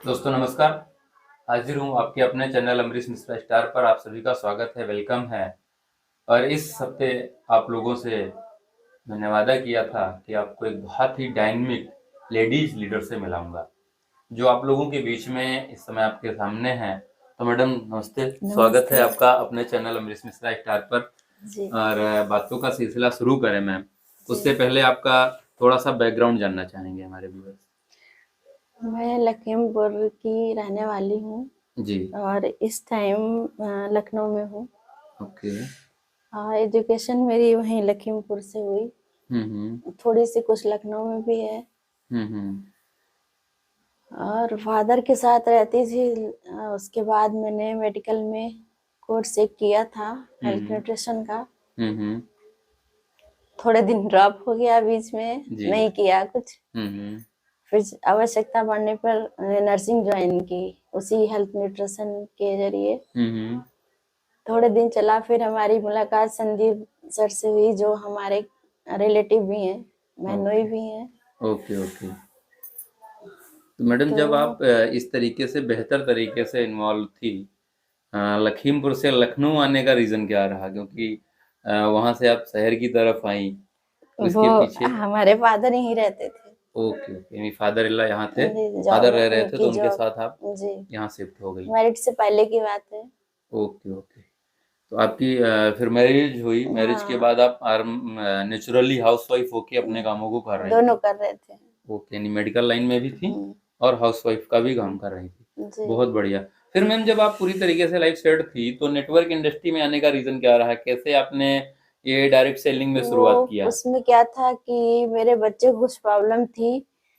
दोस्तों नमस्कार। हाजिर हूँ आपके अपने चैनल अमरीश मिश्रा स्टार पर। आप सभी का स्वागत है, वेलकम है। और इस हफ्ते आप लोगों से मैंने वादा किया था कि आपको एक बहुत ही डायनेमिक लेडीज लीडर से मिलाऊंगा, जो आप लोगों के बीच में इस समय आपके सामने है। तो मैडम नमस्ते, स्वागत है नमस्ते आपका अपने चैनल अमरीश मिश्रा स्टार पर। जी। और बातों का सिलसिला शुरू करें मैम, जी, उससे पहले आपका थोड़ा सा बैकग्राउंड जानना चाहेंगे हमारे व्यूअर्स। मैं लखीमपुर की रहने वाली हूँ जी। और इस टाइम लखनऊ में हूँ। ओके। एजुकेशन मेरी वहीं लखीमपुर से हुई। हम्म। थोड़ी सी कुछ लखनऊ में भी है। हम्म। और फादर के साथ रहती थी। उसके बाद मैंने मेडिकल में कोर्स एक किया था, हेल्थ हम्म। न्यूट्रिशन का। हम्म। थोड़े दिन ड्रॉप हो गया बीच में, जी। नहीं किया कुछ। हम्म। फिर आवश्यकता पड़ने पर नर्सिंग ज्वाइन की, उसी हेल्थ न्यूट्रिशन के जरिए। हम्म। थोड़े दिन चला, फिर हमारी मुलाकात संदीप सर से हुई, जो हमारे रिलेटिव भी हैं, महनोई ओके भी हैं। Okay okay. तो मैडम तो जब आप इस तरीके से बेहतर तरीके से इन्वॉल्व थी, लखीमपुर से लखनऊ आने का रीज़न क्या रहा? क्योंकि वहाँ से आप शहर की तरफ आई, तो वो इसके पीछे। हमारे फादर यहीं रहते थे। ओके ओके, यानी फादर इल्ला यहाँ थे, जी, फादर जॉब रह रहे थे तो उनकी उनके जॉब। साथ आप जी, यहाँ शिफ्ट हो गई। मैरिड से पहले की बात है। Okay okay. तो आपकी फिर मैरिज हुई, मैरिज के हाँ, बाद आप नेचुरली हाउसवाइफ होके अपने कामों को कर रही दोनों थी। कर रहे थे। ओके, यानी मेडिकल लाइन में भी थी हम्म, और हाउसवाइफ का भी काम कर रही थी। जी। बहुत बढ़िया। फिर मैम जब आप पूरी तरीके से लाइफ सेट थी, तो नेटवर्क इंडस्ट्री में आने का रीजन क्या रहा? कैसे आपने ये डायरेक्ट सेलिंग में वो शुरुआत किया? उसमें क्या था कि मेरे बच्चे को कुछ प्रॉब्लम थी,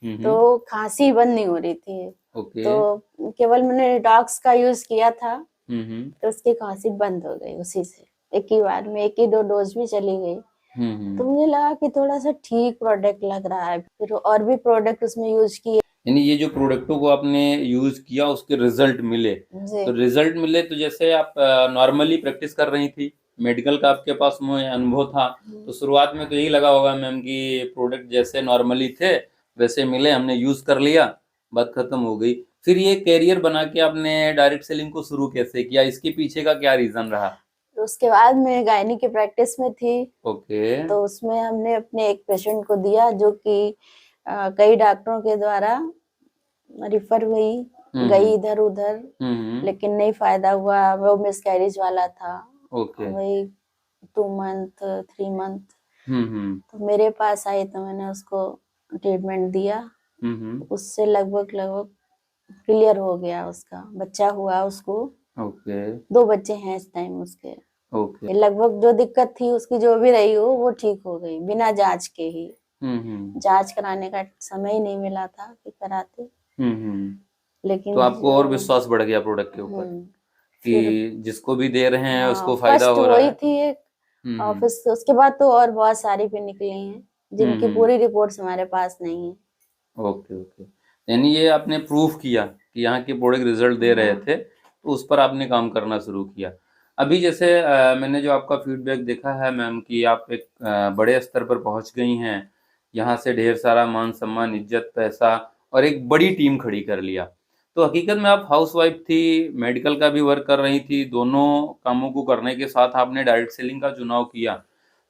हम्म। तो खांसी बंद नहीं हो रही थी। ओके। तो केवल मैंने डिटॉक्स का यूज किया था, हम्म। तो उसकी खांसी बंद हो गई उसी से। एक ही बार में एक ही दो डोज भी चली गई। तो हम्म। मुझे लगा कि थोड़ा सा ठीक प्रोडक्ट लग रहा है, फिर और भी प्रोडक्ट उसमें यूज किए। यानी ये जो प्रोडक्टों को आपने यूज किया, उसके रिजल्ट मिले? जी। तो रिजल्ट मिले तो जैसे आप नॉर्मली प्रैक्टिस कर रही थी, मेडिकल का आपके पास में अनुभव था, तो शुरुआत में तो यही लगा होगा मैम कि प्रोडक्ट जैसे नॉर्मली थे वैसे मिले, हमने यूज कर लिया, बात खत्म हो गई। फिर ये कैरियर बना के आपने डायरेक्ट सेलिंग को शुरू कैसे किया? इसके पीछे का क्या रीजन रहा? तो उसके बाद मैं गायनी की प्रैक्टिस में थी। ओके। तो उसमें हमने अपने एक पेशेंट को दिया, जो कि कई डॉक्टरों के द्वारा रिफर हुई, हम्म। गई इधर उधर, हम्म। लेकिन नहीं फायदा हुआ। वो मिसकैरेज वाला था। ओके। वही 2 मंथ 3 मंथ। हम्म। तो मेरे पास आई तो मैंने उसको ट्रीटमेंट दिया। हम्म। उससे लगभग लगभग क्लियर हो गया, उसका बच्चा हुआ उसको। ओके 2 बच्चे हैं इस टाइम उसके। ओके। ये लगभग जो दिक्कत थी उसकी, जो भी रही हो, वो ठीक हो गई बिना जांच के ही। हम्म। जांच कराने का समय ही नहीं मिला था कि कराते। हम्म। तो लेकिन आपको जो और विश्वास बढ़ गया प्रोडक्ट के ऊपर फिर कि जिसको भी दे रहे हैं हाँ, उसको फायदा फर्स्ट हो रहा वही है। थी एक हम्म। ऑफिस। उसके बाद तो और बहुत सारी भी निकली हैं, जिनकी हम्म। पूरी रिपोर्ट्स हमारे पास नहीं है। Okay okay. यानी ये आपने प्रूफ किया कि यहाँ के प्रोडक्ट रिजल्ट दे रहे हाँ, थे, तो उस पर आपने काम करना शुरू किया। अभी जैसे मैंने जो आपका फीडबैक देखा है मैम कि आप एक बड़े स्तर पर पहुंच गई हैं, यहाँ से ढेर सारा मान सम्मान इज्जत पैसा और एक बड़ी टीम खड़ी कर लिया। तो हकीकत में आप हाउसवाइफ थी, मेडिकल का भी वर्क कर रही थी, दोनों कामों को करने के साथ आपने डायरेक्ट सेलिंग का चुनाव किया।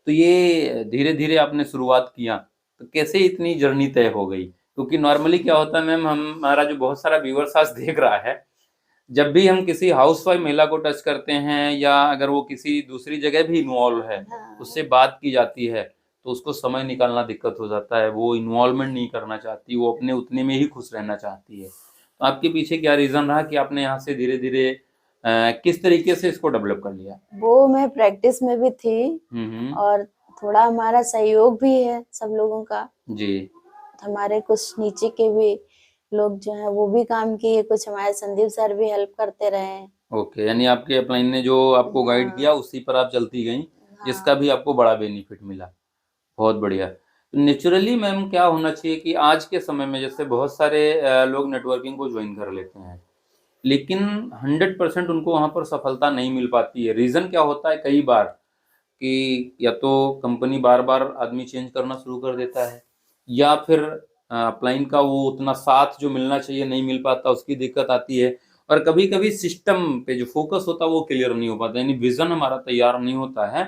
तो ये धीरे धीरे आपने शुरुआत किया, तो कैसे इतनी जर्नी तय हो गई? क्योंकि नॉर्मली क्या होता है मैम, हमारा जो बहुत सारा व्यूअर्स आज देख रहा है, जब भी हम किसी हाउसवाइफ महिला को टच करते हैं या अगर वो किसी दूसरी जगह भी इन्वॉल्व है, उससे हाँ। बात की जाती है, तो उसको समय निकालना दिक्कत हो जाता है, वो इन्वॉल्वमेंट नहीं करना चाहती, वो अपने उतने में ही खुश रहना चाहती है। तो आपके पीछे क्या रीज़न रहा कि आपने यहाँ से धीरे धीरे किस तरीके से इसको डेवलप कर लिया? वो मैं प्रैक्टिस में भी थी, हम्म। और थोड़ा हमारा सहयोग भी है सब लोगों का। जी। हमारे कुछ नीचे के भी लोग जो हैं वो भी काम किए, कुछ हमारे संदीप सर भी हेल्प करते रहे। ओके, यानी आपके अपलाइन ने जो आपको गाइड किया हाँ, उसी पर आप चलती गई, जिसका हाँ, भी आपको बड़ा बेनिफिट मिला। बहुत बढ़िया। तो नेचुरली मैम क्या होना चाहिए कि आज के समय में जैसे बहुत सारे लोग नेटवर्किंग को ज्वाइन कर लेते हैं, लेकिन 100% उनको वहाँ पर सफलता नहीं मिल पाती है। रीज़न क्या होता है कई बार कि या तो कंपनी बार बार आदमी चेंज करना शुरू कर देता है, या फिर अपलाइन का वो उतना साथ जो मिलना चाहिए नहीं मिल पाता, उसकी दिक्कत आती है। और कभी-कभी सिस्टम पे जो फोकस होता है वो क्लियर नहीं हो पाता, यानी विज़न हमारा तैयार नहीं होता है,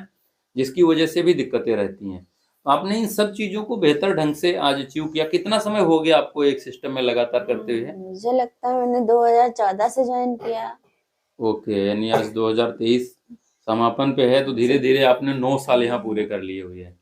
जिसकी वजह से भी दिक्कतें रहती हैं। तो आपने इन सब चीज़ों को बेहतर ढंग से आज अचीव किया। कितना समय हो गया आपको एक सिस्टम में लगातार करते हुए? मुझे लगता है मैंने 2014 से ज्वाइन किया। ओके, यानी आज 2023 समापन पे है, तो धीरे-धीरे आपने 9 साल यहाँ पूरे कर लिए हुए हैं।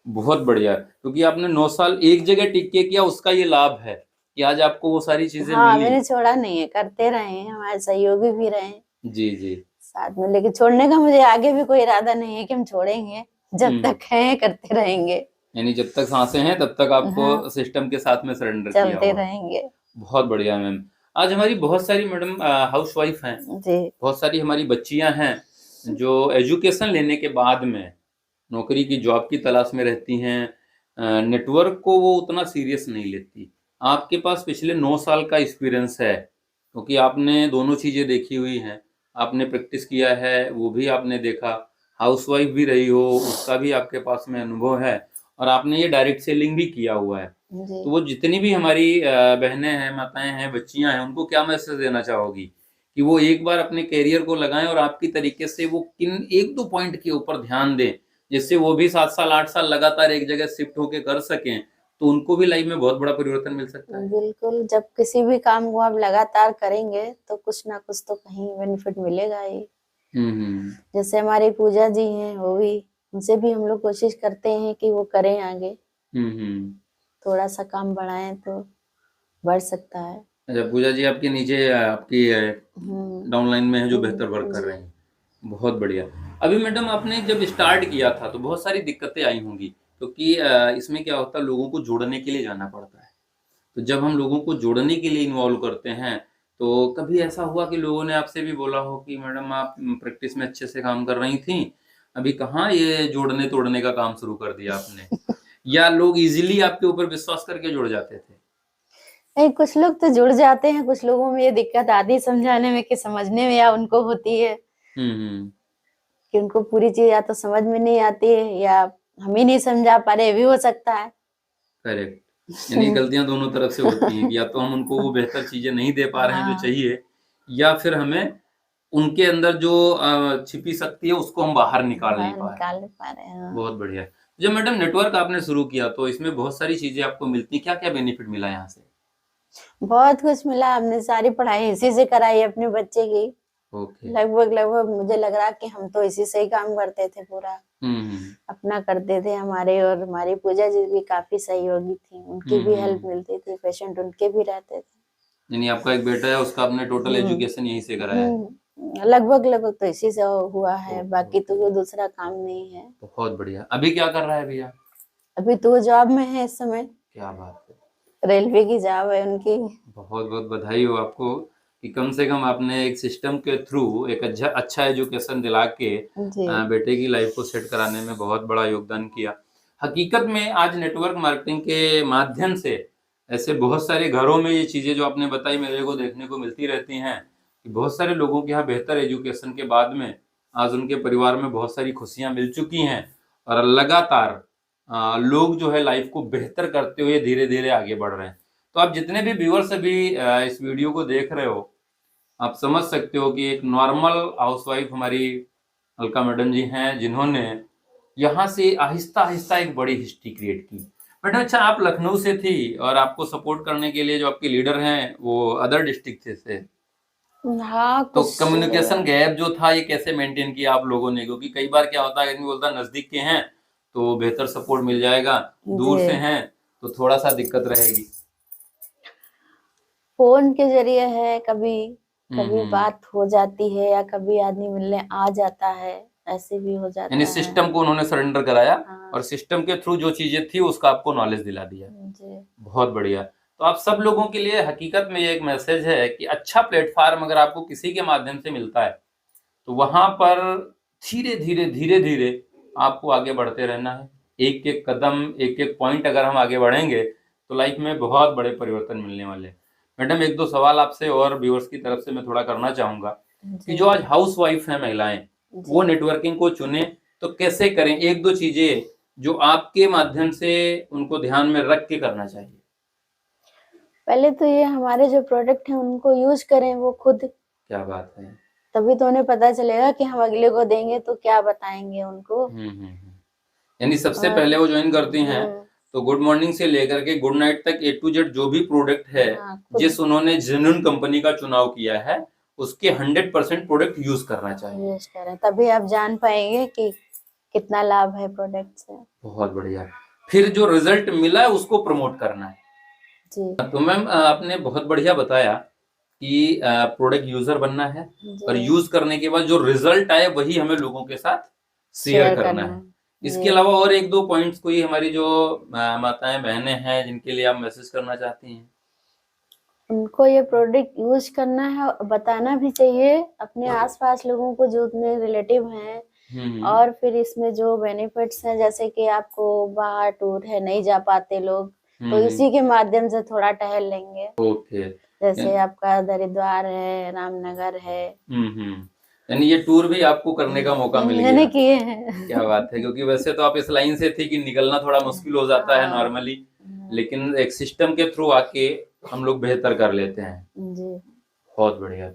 बहुत बढ़िया, क्योंकि आपने 9 साल एक जगह टिक के किया, उसका ये लाभ है कि आज आपको वो सारी चीज़ें हाँ, मिली। मैंने छोड़ा नहीं है, करते रहे हैं, हमारे सहयोगी भी रहे हैं जी, जी। साथ में, लेकिन छोड़ने का मुझे आगे भी कोई इरादा नहीं है कि हम छोड़ेंगे, जब तक हैं करते रहेंगे। यानी जब तक साँसें हैं तब तक आपको हाँ, सिस्टम के साथ में सरेंडर किया चलते हुआ है। रहेंगे। बहुत बढ़िया मैम। आज हमारी बहुत सारी मैडम हाउसवाइफ हैं, जी। बहुत सारी हमारी बच्चियाँ हैं, जो एजुकेशन लेने के बाद में नौकरी की जॉब की तलाश में रहती हैं। नेटवर्क को वो उतना सीरियस नहीं लेती। आपके पास पिछले 9 साल का एक्सपीरियंस है, क्योंकि आपने दोनों चीज़ें देखी हुई हैं। आपने प्रैक्टिस किया है, वो भी आपने देखा, हाउसवाइफ भी रही हो, उसका भी आपके पास में अनुभव है, और आपने ये डायरेक्ट सेलिंग भी किया हुआ है। जी। तो वो जितनी भी हमारी बहनें हैं, माताएँ हैं, बच्चियाँ हैं, उनको क्या मैसेज देना चाहोगी? कि वो एक बार अपने करियर को लगाएँ और आपकी तरीके से वो किन 1-2 पॉइंट के ऊपर ध्यान दें, जिससे वो भी 7 साल, 8 साल लगातार एक जगह शिफ्ट होके कर सकें, तो उनको भी लाइफ में बहुत बड़ा परिवर्तन मिल सकता है। बिल्कुल, जब किसी भी काम को आप लगातार करेंगे, तो कुछ ना कुछ तो कहीं बेनिफिट मिलेगा ही। हुँ। जैसे हमारी पूजा जी हैं, वो भी, उनसे भी हम लोग कोशिश करते हैं कि वो करें आगे, हुँ। थोड़ा-सा काम बढ़ाएँ तो बढ़ सकता है। अच्छा, पूजा जी आपके नीचे आपकी हुँ। डाउनलाइन में है जो बेहतर वर्क कर जी। रहे हैं। बहुत बढ़िया। अभी मैडम आपने जब स्टार्ट किया था तो बहुत सारी दिक्कतें आई होंगी, क्योंकि इसमें क्या होता है, लोगों को जोड़ने के लिए जाना पड़ता है। तो जब हम लोगों को जोड़ने के लिए इन्वॉल्व करते हैं, तो कभी ऐसा हुआ कि लोगों ने आपसे भी बोला हो कि मैडम आप प्रैक्टिस में अच्छे से काम कर रही थीं, अभी कहाँ ये जोड़ने-तोड़ने का काम शुरू कर दिया आपने? या लोग ईज़िली आपके ऊपर विश्वास करके जुड़ जाते थे? नहीं, कुछ लोग तो जुड़ जाते हैं, कुछ लोगों में ये दिक्कत आती है समझाने में कि समझने में या उनको होती है हुँ। कि उनको पूरी चीज़ या तो समझ में नहीं आती है या हम ही नहीं समझा पा रहे, ये भी हो सकता है। करेक्ट। यानी गलतियाँ दोनों तरफ से होती हैं कि या तो हम उनको वो बेहतर चीज़ें नहीं दे पा रहे हैं जो हाँ, चाहिए, या फिर हमें उनके अंदर जो छिपी शक्ति है उसको हम बाहर निकाल नहीं बाहर पा रहे हैं। निकाल नहीं पा रहे हैं। हाँ। बहुत बढ़िया। जब मैडम नेटवर्क आपने शुरू किया तो इसमें बहुत सारी चीज़ें आपको मिलती हैं, क्या-क्या बेनिफिट मिला यहाँ से? बहुत कुछ मिला, हमने सारी पढ़ाई इसी से कराई अपने बच्चे की। ओके। लगभग-लगभग मुझे लग रहा कि हम तो इसी से ही काम करते थे पूरा, हुँ। अपना करते थे हमारे, और हमारी पूजा जी भी काफ़ी सहयोगी थी, उनकी भी हेल्प हुँ। मिलती थी, पेशेंट उनके भी रहते थे। यानी आपका एक बेटा है, उसका आपने टोटल हुँ, एजुकेशन यहीं से कराया है। लगभग-लगभग तो इसी से हुआ है, ओके, बाकी तो ओके। कोई दूसरा काम नहीं है। बहुत बढ़िया। अभी क्या कर रहा है भैया? अभी तो वो जॉब में है इस समय, क्या बात है! रेलवे की जॉब है उनकी। बहुत-बहुत बधाई हो आपको कि कम से कम आपने एक सिस्टम के थ्रू एक अच्छा एजुकेशन दिला के जी। बेटे की लाइफ को सेट कराने में बहुत बड़ा योगदान किया। हकीकत में आज नेटवर्क मार्केटिंग के माध्यम से ऐसे बहुत सारे घरों में ये चीज़ें जो आपने बताई मेरे को देखने को मिलती रहती हैं कि बहुत सारे लोगों के यहाँ बेहतर एजुकेशन के बाद में आज उनके परिवार में बहुत सारी खुशियाँ मिल चुकी हैं, और लगातार लोग जो है लाइफ को बेहतर करते हुए धीरे-धीरे आगे बढ़ रहे हैं। तो आप जितने भी व्यूअर्स अभी इस वीडियो को देख रहे हो, आप समझ सकते हो कि एक नॉर्मल हाउसवाइफ हमारी अलका मैडम जी हैं, जिन्होंने यहाँ से आहिस्ता-आहिस्ता एक बड़ी हिस्ट्री क्रिएट की। मैडम अच्छा, आप लखनऊ से थी और आपको सपोर्ट करने के लिए जो आपके लीडर हैं, वो अदर डिस्ट्रिक्ट से थे। हाँ, तो कुछ कम्युनिकेशन गैप जो था ये कैसे मेंटेन किया आप लोगों ने? क्योंकि कई बार क्या होता है, आदमी बोलता है नज़दीक के हैं, तो बेहतर सपोर्ट मिल जाएगा, जी। दूर से हैं, तो थोड़ा-सा दिक्कत रहेगी। फ़ोन के ज़रिए है, कभी हुँ, कभी हुँ। बात हो जाती है या कभी आदमी मिलने आ जाता है, ऐसे भी हो यानी जाता है। सिस्टम को उन्होंने सरेंडर कराया हाँ, और सिस्टम के थ्रू जो चीज़ें थी उसका आपको नॉलेज दिला दिया। जी। बहुत बढ़िया। तो आप सब लोगों के लिए हकीकत में ये एक मैसेज है कि अच्छा प्लेटफ़ॉर्म अगर आपको किसी के माध्यम से मिलता है, तो वहाँ पर धीरे-धीरे, धीरे-धीरे आपको आगे बढ़ते रहना है। एक-एक कदम, एक-एक पॉइंट अगर हम आगे बढ़ेंगे, तो लाइफ़ में बहुत बड़े परिवर्तन मिलने वाले हैं। मैडम 1-2 सवाल आपसे और व्यूअर्स की तरफ से मैं थोड़ा करना चाहूँगा कि जो जी, आज हाउसवाइफ़ हैं महिलाएँ, वो जी। नेटवर्किंग को चुनें, तो कैसे करें? 1-2 चीज़ें जो आपके माध्यम से उनको ध्यान में रख के करना चाहिए। पहले तो ये हमारे जो प्रोडक्ट हैं उनको यूज करें वो खुद, क्या बात है। तभी तो उन्हें पता चलेगा कि हम अगले को देंगे तो क्या बताएंगे उनको। यानी सबसे और पहले वो ज्वाइन करती हैं हम्म, तो गुड मॉर्निंग से लेकर के गुड नाइट तक A to Z जो भी प्रोडक्ट है, हाँ, खुद जिस उन्होंने जेन्युइन कंपनी का चुनाव किया है उसके 100% प्रोडक्ट यूज करना चाहिए। यूज करें, तभी आप जान पाएंगे कि कितना लाभ है प्रोडक्ट से। बहुत बढ़िया। फिर जो रिजल्ट मिला है उसको प्रमोट करना है। जी तो मैम आपने बहुत बढ़िया बताया कि प्रोडक्ट यूजर बनना है और जी, यूज करने के बाद जो रिजल्ट आए वही हमें लोगों के साथ शेयर शेयर करना करना है। है। इसके जी, अलावा और एक दो पॉइंट्स कोई हमारी जो माताएं बहनें हैं जिनके लिए आप मैसेज करना चाहती हैं? उनको ये प्रोडक्ट यूज करना है और बताना भी चाहिए अपने आसपास लोगों को जो उतने रिलेटिव हैं। और फिर इसमें जो बेनिफिट्स हैं, जैसे कि आपको बाहर टूर है नहीं जा पाते लोग, तो इसी के माध्यम से थोड़ा टहल लेंगे। ओके। जैसे आपका हरिद्वार है, रामनगर है, यानी ये टूर भी आपको करने का मौका मिल मैंने गया। किए हैं। क्या बात है, क्योंकि वैसे तो आप इस लाइन से थी कि निकलना थोड़ा मुश्किल हो जाता है हाँ, नॉर्मली, लेकिन एक सिस्टम के थ्रू आके हम लोग बेहतर कर लेते हैं। जी बहुत बढ़िया।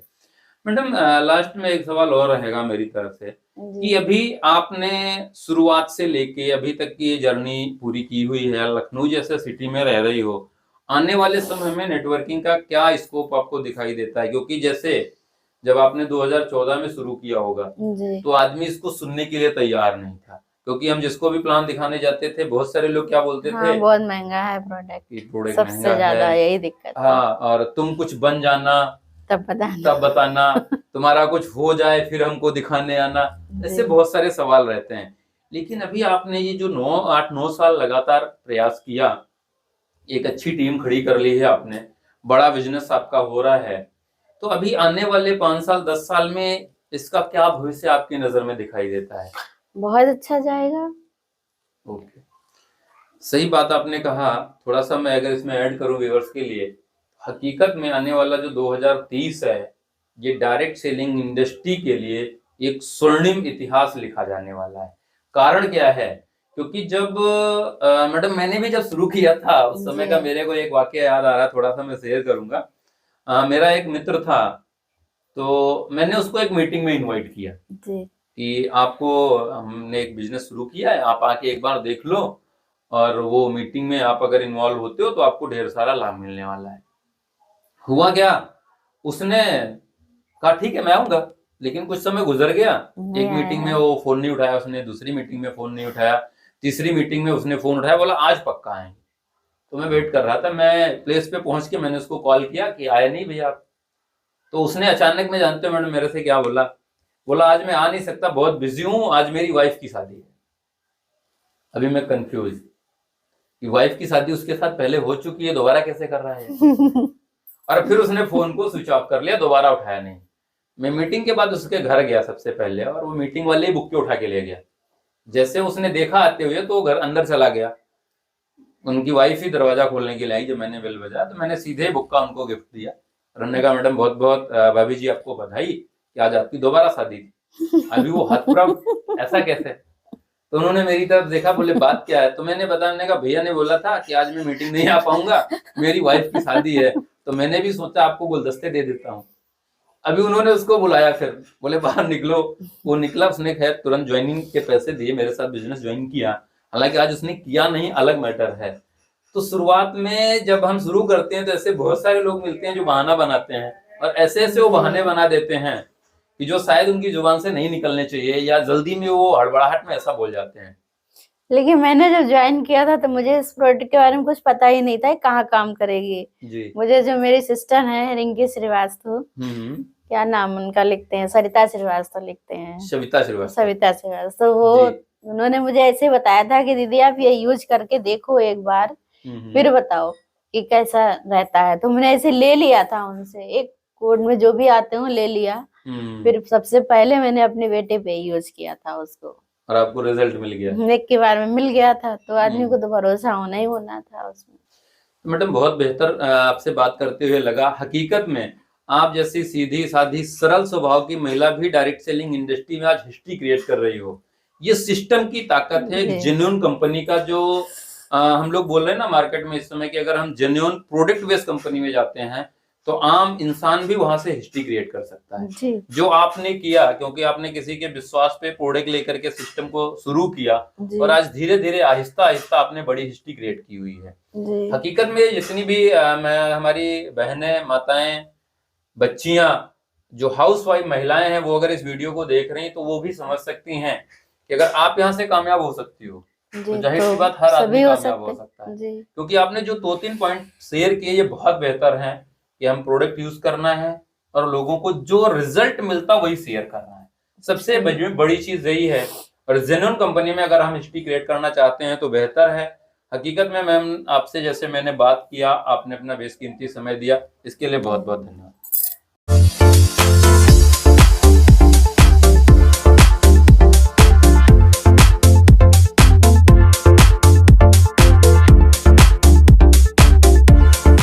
मैडम लास्ट में एक सवाल और रहेगा मेरी तरफ से कि जी अभी आपने शुरुआत से लेके अभी तक की ये जर्नी पूरी की हुई है, लखनऊ जैसे सिटी में रह रही हो, आने वाले समय में नेटवर्किंग का क्या स्कोप आपको दिखाई देता है? क्योंकि जैसे जब आपने 2014 में शुरू किया होगा जी, तो आदमी इसको सुनने के लिए तैयार नहीं था, क्योंकि हम जिसको भी प्लान दिखाने जाते थे बहुत सारे लोग क्या बोलते थे हाँ, बहुत महंगा है कि प्रोडक्ट, प्रोडक्ट सबसे महंगा ज्यादा है, यही दिक्कत है। हाँ, और तुम कुछ बन जाना तब तब बताना। बताना, तुम्हारा कुछ हो जाए फिर हमको दिखाने आना, ऐसे जी बहुत सारे सवाल रहते हैं। लेकिन अभी आपने ये जो 8-9 साल लगातार प्रयास किया, एक अच्छी टीम खड़ी कर ली है आपने, बड़ा बिजनेस आपका हो रहा है, तो अभी आने वाले 5 साल 10 साल में इसका क्या भविष्य आपकी नजर में दिखाई देता है? बहुत अच्छा जाएगा। ओके, सही बात आपने कहा। थोड़ा सा मैं अगर इसमें ऐड करूं व्यूअर्स के लिए, हकीकत में आने वाला जो 2030 है ये डायरेक्ट सेलिंग इंडस्ट्री के लिए एक स्वर्णिम इतिहास लिखा जाने वाला है। कारण क्या है? क्योंकि जब मैडम मैंने भी जब शुरू किया था उस समय का जी मेरे को एक वाकया याद आ रहा, थोड़ा सा मैं शेयर करूंगा। मेरा एक मित्र था, तो मैंने उसको एक मीटिंग में इनवाइट किया जी कि आपको हमने एक बिजनेस शुरू किया है, आप आके एक बार देख लो और वो मीटिंग में आप अगर इन्वॉल्व होते हो तो आपको ढेर सारा लाभ मिलने वाला है। हुआ क्या, उसने कहा ठीक है मैं आऊंगा, लेकिन कुछ समय गुजर गया, नहीं एक मीटिंग में आया। वो फोन नहीं उठाया उसने, दूसरी मीटिंग में फोन नहीं उठाया, तीसरी मीटिंग में उसने फोन उठाया, बोला आज पक्का आएंगे। तो मैं वेट कर रहा था, मैं प्लेस पे पहुंच के मैंने उसको कॉल किया कि आए नहीं भैया आप। तो उसने अचानक में, जानते हो मैडम मेरे से क्या बोला? बोला आज मैं आ नहीं सकता, बहुत बिजी हूँ, आज मेरी वाइफ की शादी है। अभी मैं कंफ्यूज कि वाइफ की शादी उसके साथ पहले हो चुकी है, दोबारा कैसे कर रहा है? और फिर उसने फोन को स्विच ऑफ कर लिया, दोबारा उठाया नहीं। मैं मीटिंग के बाद उसके घर गया सबसे पहले, और वो मीटिंग वाले ही बुक्के उठा के ले गया। जैसे उसने देखा आते हुए तो वो घर अंदर चला गया, उनकी वाइफ ही दरवाजा खोलने के लिए आई जब मैंने बेल बजाया, तो मैंने सीधे बुक्का उनको गिफ्ट दिया और हमने कहा मैडम बहुत बहुत भाभी जी आपको बधाई कि आज आपकी दोबारा शादी थी। अभी वो हतप्रभ, ऐसा कैसे? तो उन्होंने मेरी तरफ देखा, बोले बात क्या है? तो मैंने बताया, मैंने कहा भैया ने बोला था कि आज मैं मीटिंग नहीं आ पाऊंगा, मेरी वाइफ की शादी है, तो मैंने भी सोचा आपको गुलदस्ते दे देता हूँ। अभी उन्होंने उसको बुलाया, फिर बोले बाहर निकलो। वो निकला, उसने खैर तुरंत ज्वाइनिंग के पैसे दिए, मेरे साथ बिजनेस ज्वाइन किया। हालांकि आज उसने किया नहीं, अलग मैटर है। तो शुरुआत में जब हम शुरू करते हैं तो ऐसे बहुत सारे लोग मिलते हैं जो बहाना बनाते हैं, और ऐसे ऐसे वो बहाने बना देते हैं कि जो शायद उनकी जुबान से नहीं निकलने चाहिए, या जल्दी में वो हड़बड़ाहट में ऐसा बोल जाते हैं। लेकिन मैंने जब ज्वाइन किया था तो मुझे इस प्रोडक्ट के बारे में कुछ पता ही नहीं था कहाँ काम करेगी। जी। मुझे जो मेरी सिस्टर है रिंकी श्रीवास्तव, क्या नाम उनका लिखते हैं, सरिता श्रीवास्तव लिखते हैं, सविता श्रीवास्तव। सविता श्रीवास्तव, वो उन्होंने मुझे ऐसे बताया था कि दीदी आप ये यूज करके देखो एक बार, फिर बताओ कि कैसा रहता है। तो मैंने ऐसे ले लिया था उनसे, एक कोड में जो भी आते हो ले लिया। फिर सबसे पहले मैंने अपने बेटे पे यूज किया था उसको, और आपको रिजल्ट मिल गया? एक के बार में मिल गया था, तो आदमी को तो भरोसा होना ही होना था उसमें। मैडम बहुत बेहतर आपसे बात करते हुए लगा। हकीकत में आप जैसी सीधी साधी सरल स्वभाव की महिला भी डायरेक्ट सेलिंग इंडस्ट्री में आज हिस्ट्री क्रिएट कर रही हो। ये सिस्टम की ताकत है, एक जेन्युइन कंपनी का जो हम लोग बोल रहे हैं ना मार्केट में इस समय कि अगर हम जेन्युइन प्रोडक्ट बेस्ड कंपनी में जाते हैं तो आम इंसान भी वहां से हिस्ट्री क्रिएट कर सकता है। जी जो आपने किया, क्योंकि आपने किसी के विश्वास पे प्रोडक्ट लेकर के सिस्टम को शुरू किया जी और आज धीरे धीरे आहिस्ता आहिस्ता आपने बड़ी हिस्ट्री क्रिएट की हुई है। जी हकीकत में जितनी भी मैं हमारी बहनें, माताएं, बच्चियां, जो हाउसवाइफ महिलाएं हैं, वो अगर इस वीडियो को देख रही हैं तो वो भी समझ सकती हैं कि अगर आप यहाँ से कामयाब हो सकती हो तो जी जाहिर सी तो बात हर आदमी सभी हो कामयाब हो सकते सकता है। जी क्योंकि आपने जो 2-3 पॉइंट शेयर किए ये बहुत बेहतर हैं कि हम प्रोडक्ट यूज करना है और लोगों को जो रिजल्ट मिलता वही शेयर करना है। सबसे बड़ी चीज यही है। और जेन्युइन कंपनी में अगर हम हिस्ट्री क्रिएट करना चाहते हैं तो बेहतर है। हकीकत में मैम, आपसे जैसे मैंने बात किया, आपने अपना बेशकीमती समय दिया, इसके लिए बहुत बहुत धन्यवाद।